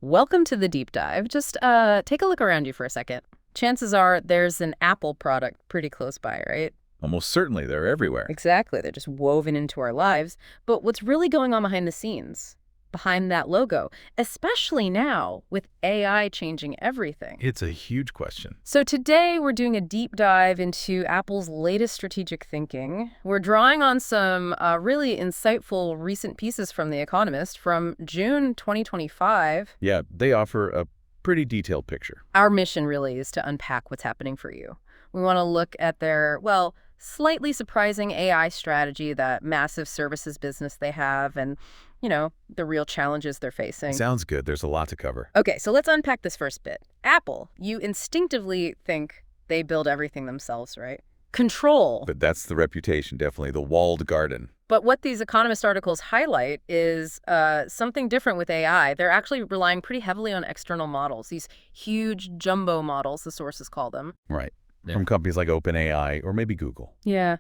Welcome to the deep dive. Just take a look around you for a second. Chances are there's an Apple product pretty close by, right? Almost certainly, they're everywhere. Exactly. They're just woven into our lives. But what's really going on behind the scenes, behind that logo, especially now with AI changing everything? It's a huge question. So today we're doing a deep dive into Apple's latest strategic thinking. We're drawing on some really insightful recent pieces from The Economist from June 2025. Yeah, they offer a pretty detailed picture. Our mission really is to unpack what's happening for you. We want to look at their, well, slightly surprising AI strategy, that massive services business they have, and, you know, the real challenges they're facing. Sounds good. There's a lot to cover. Okay, so let's unpack this first bit. Apple, you instinctively think they build everything themselves, right? Control. But that's the reputation, definitely, the walled garden. But what these Economist articles highlight is something different with AI. They're actually relying pretty heavily on external models, these huge jumbo models, the sources call them. Right. From companies like OpenAI or maybe Google. Yeah.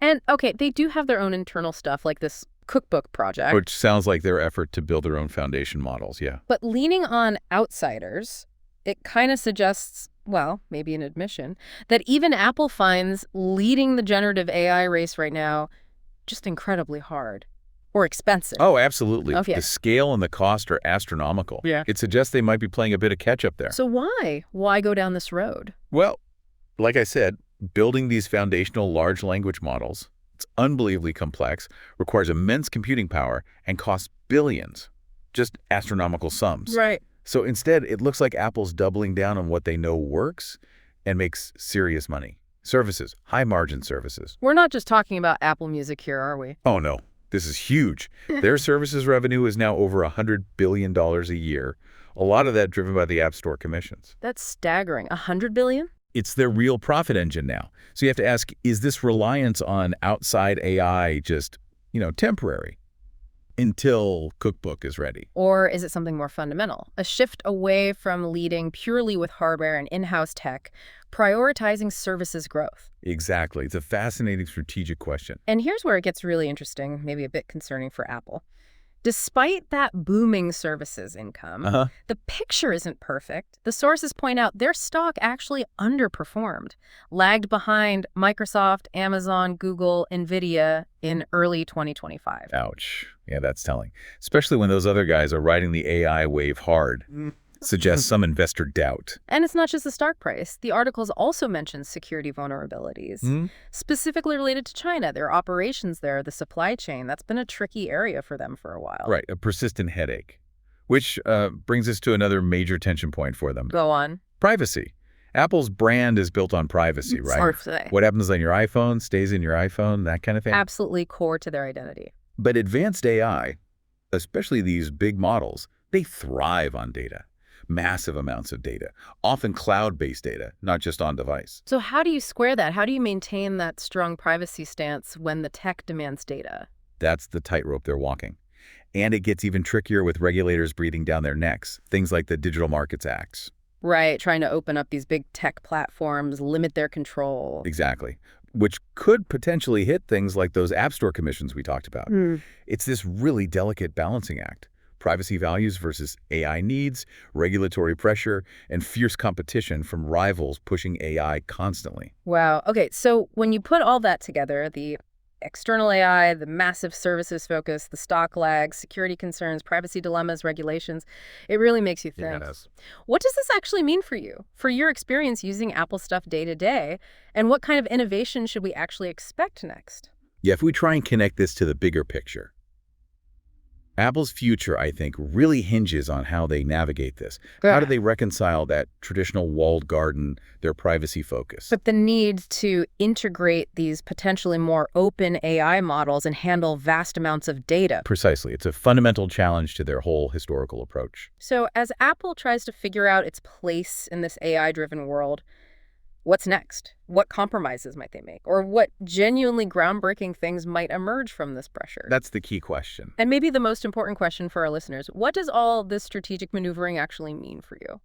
And, okay, they do have their own internal stuff, like this cookbook project. Which sounds like their effort to build their own foundation models, yeah. But leaning on outsiders, it kind of suggests, well, maybe an admission, that even Apple finds leading the generative AI race right now just incredibly hard. Or expensive. Oh, absolutely. Okay. The scale and the cost are astronomical. Yeah. It suggests they might be playing a bit of catch-up there. So why? Why go down this road? Well, like I said, building these foundational large language models, it's unbelievably complex, requires immense computing power, and costs billions. Just astronomical sums. Right. So instead, it looks like Apple's doubling down on what they know works and makes serious money. Services, high-margin services. We're not just talking about Apple Music here, are we? Oh, no. This is huge. Their services revenue is now over $100 billion a year, a lot of that driven by the App Store commissions. That's staggering. $100 billion? It's their real profit engine now. So you have to ask, is this reliance on outside AI just, temporary until Cookbook is ready? Or is it something more fundamental? A shift away from leading purely with hardware and in-house tech, prioritizing services growth. Exactly. It's a fascinating strategic question. And here's where it gets really interesting, maybe a bit concerning for Apple. Despite that booming services income, the picture isn't perfect. The sources point out their stock actually underperformed, lagged behind Microsoft, Amazon, Google, NVIDIA in early 2025. Ouch. Yeah, that's telling. Especially when those other guys are riding the AI wave hard. Suggests some investor doubt. And it's not just the stock price. The articles also mention security vulnerabilities, specifically related to China, their operations there, the supply chain. That's been a tricky area for them for a while. Right, a persistent headache. Which brings us to another major tension point for them. Go on. Privacy. Apple's brand is built on privacy, right? What happens on your iPhone stays in your iPhone, that kind of thing. Absolutely core to their identity. But advanced AI, especially these big models, they thrive on data. Massive amounts of data, often cloud-based data, not just on device. So how do you square that? How do you maintain that strong privacy stance when the tech demands data? That's the tightrope they're walking. And it gets even trickier with regulators breathing down their necks, things like the Digital Markets Acts. Right, trying to open up these big tech platforms, limit their control. Exactly. Which could potentially hit things like those App Store commissions we talked about. It's this really delicate balancing act. Privacy values versus AI needs, regulatory pressure, and fierce competition from rivals pushing AI constantly. Wow. Okay, so when you put all that together, the external AI, the massive services focus, the stock lag, security concerns, privacy dilemmas, regulations, it really makes you think. Yes. What does this actually mean for you, for your experience using Apple stuff day to day, and what kind of innovation should we actually expect next? Yeah, if we try and connect this to the bigger picture, Apple's future, I think, really hinges on how they navigate this. How do they reconcile that traditional walled garden, their privacy focus? But the need to integrate these potentially more open AI models and handle vast amounts of data. Precisely. It's a fundamental challenge to their whole historical approach. So as Apple tries to figure out its place in this AI-driven world, what's next? What compromises might they make? Or what genuinely groundbreaking things might emerge from this pressure? That's the key question. And maybe the most important question for our listeners, what does all this strategic maneuvering actually mean for you?